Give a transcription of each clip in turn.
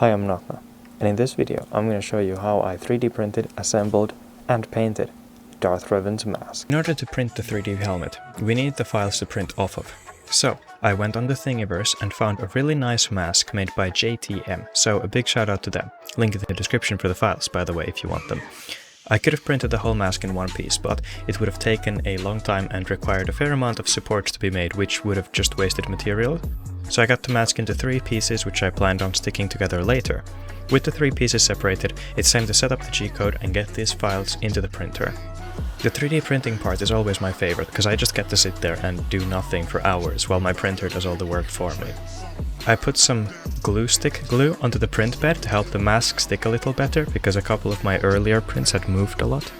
Hi, I'm Natna, and in this video I'm going to show you how I 3D printed, assembled, and painted Darth Revan's mask. In order to print the 3D helmet, we need the files to print off of. So, I went on the Thingiverse and found a really nice mask made by JTM, so a big shout out to them. Link in the description for the files, by the way, if you want them. I could have printed the whole mask in one piece, but it would have taken a long time and required a fair amount of supports to be made, which would have just wasted material. So I got the mask into 3 pieces, which I planned on sticking together later. With the 3 pieces separated, it's time to set up the G-code and get these files into the printer. The 3D printing part is always my favorite, because I just get to sit there and do nothing for hours while my printer does all the work for me. I put some glue stick glue onto the print bed to help the mask stick a little better, because a couple of my earlier prints had moved a lot.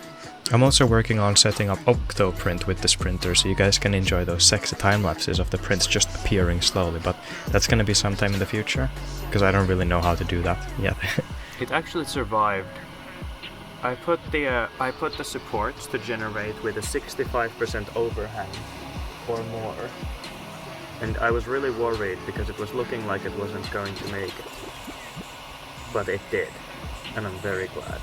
I'm also working on setting up Octoprint with this printer, so you guys can enjoy those sexy time-lapses of the prints just appearing slowly, but that's gonna be sometime in the future, because I don't really know how to do that yet. It actually survived. I put the supports to generate with a 65% overhang or more, and I was really worried because it was looking like it wasn't going to make it, but it did, and I'm very glad.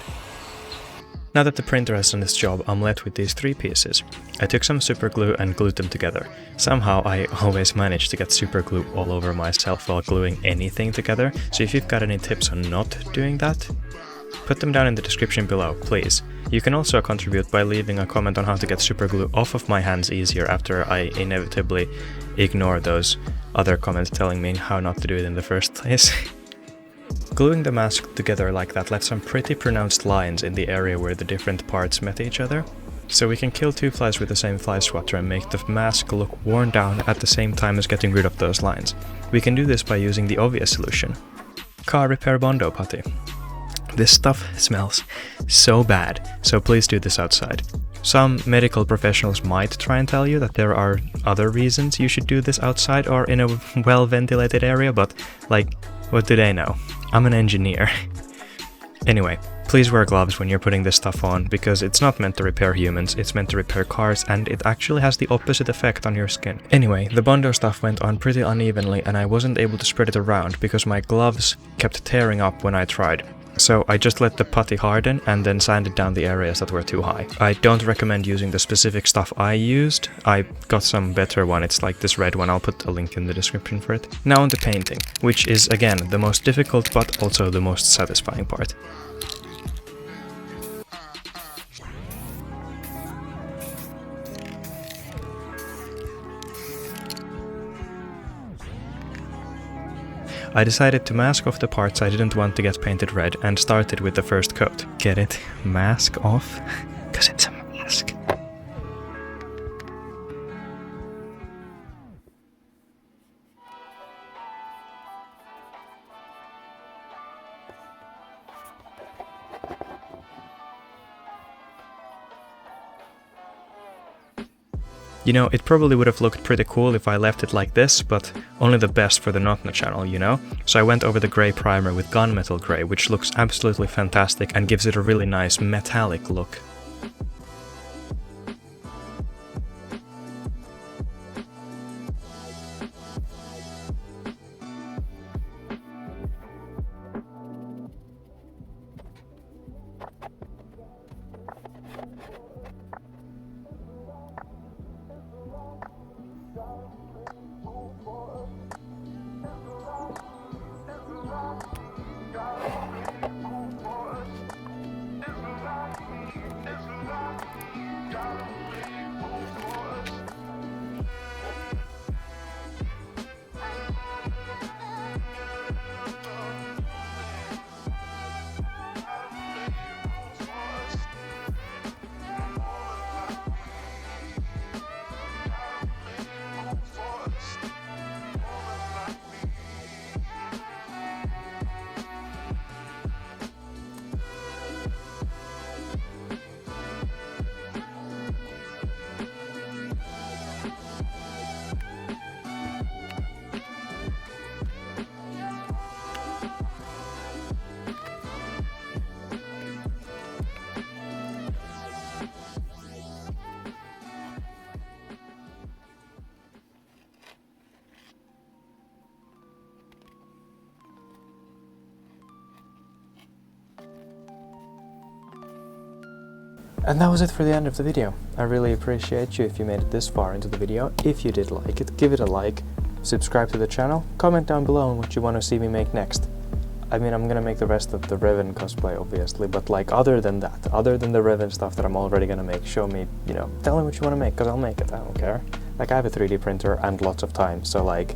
Now that the printer has done its job, I'm left with these 3 pieces. I took some super glue and glued them together. Somehow I always manage to get super glue all over myself while gluing anything together, so if you've got any tips on not doing that, put them down in the description below, please. You can also contribute by leaving a comment on how to get super glue off of my hands easier after I inevitably ignore those other comments telling me how not to do it in the first place. Gluing the mask together like that left some pretty pronounced lines in the area where the different parts met each other. So we can kill 2 flies with the same fly swatter and make the mask look worn down at the same time as getting rid of those lines. We can do this by using the obvious solution. Car repair bondo putty. This stuff smells so bad, so please do this outside. Some medical professionals might try and tell you that there are other reasons you should do this outside or in a well-ventilated area, but like, what do they know? I'm an engineer. Anyway, please wear gloves when you're putting this stuff on, because it's not meant to repair humans, it's meant to repair cars, and it actually has the opposite effect on your skin. Anyway, the bondo stuff went on pretty unevenly and I wasn't able to spread it around because my gloves kept tearing up when I tried. So I just let the putty harden and then sanded down the areas that were too high. I don't recommend using the specific stuff I used. I got some better one, it's like this red one, I'll put a link in the description for it. Now on to painting, which is again the most difficult but also the most satisfying part. I decided to mask off the parts I didn't want to get painted red and started with the first coat. Get it? Mask off? Cause it's a mask. You know, it probably would have looked pretty cool if I left it like this, but only the best for the Notna channel, you know? So I went over the grey primer with gunmetal grey, which looks absolutely fantastic and gives it a really nice metallic look. And that was it for the end of the video. I really appreciate you if you made it this far into the video. If you did like it, give it a like, subscribe to the channel, comment down below on what you want to see me make next. I mean, I'm gonna make the rest of the Revan cosplay, obviously, but like, other than that, other than the Revan stuff that I'm already gonna make, show me, you know, tell me what you want to make, because I'll make it, I don't care. Like, I have a 3D printer and lots of time, so like,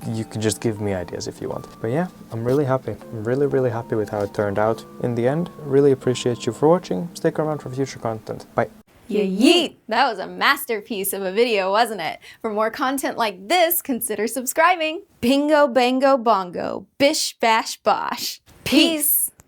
you can just give me ideas if you want. But yeah, I'm really happy. I'm really happy with how it turned out in the end. Really appreciate you for watching. Stick around for future content. Bye. Yeet! That was a masterpiece of a video, wasn't it? For more content like this, consider subscribing. Bingo, bango, bongo. Bish, bash, bosh. Peace!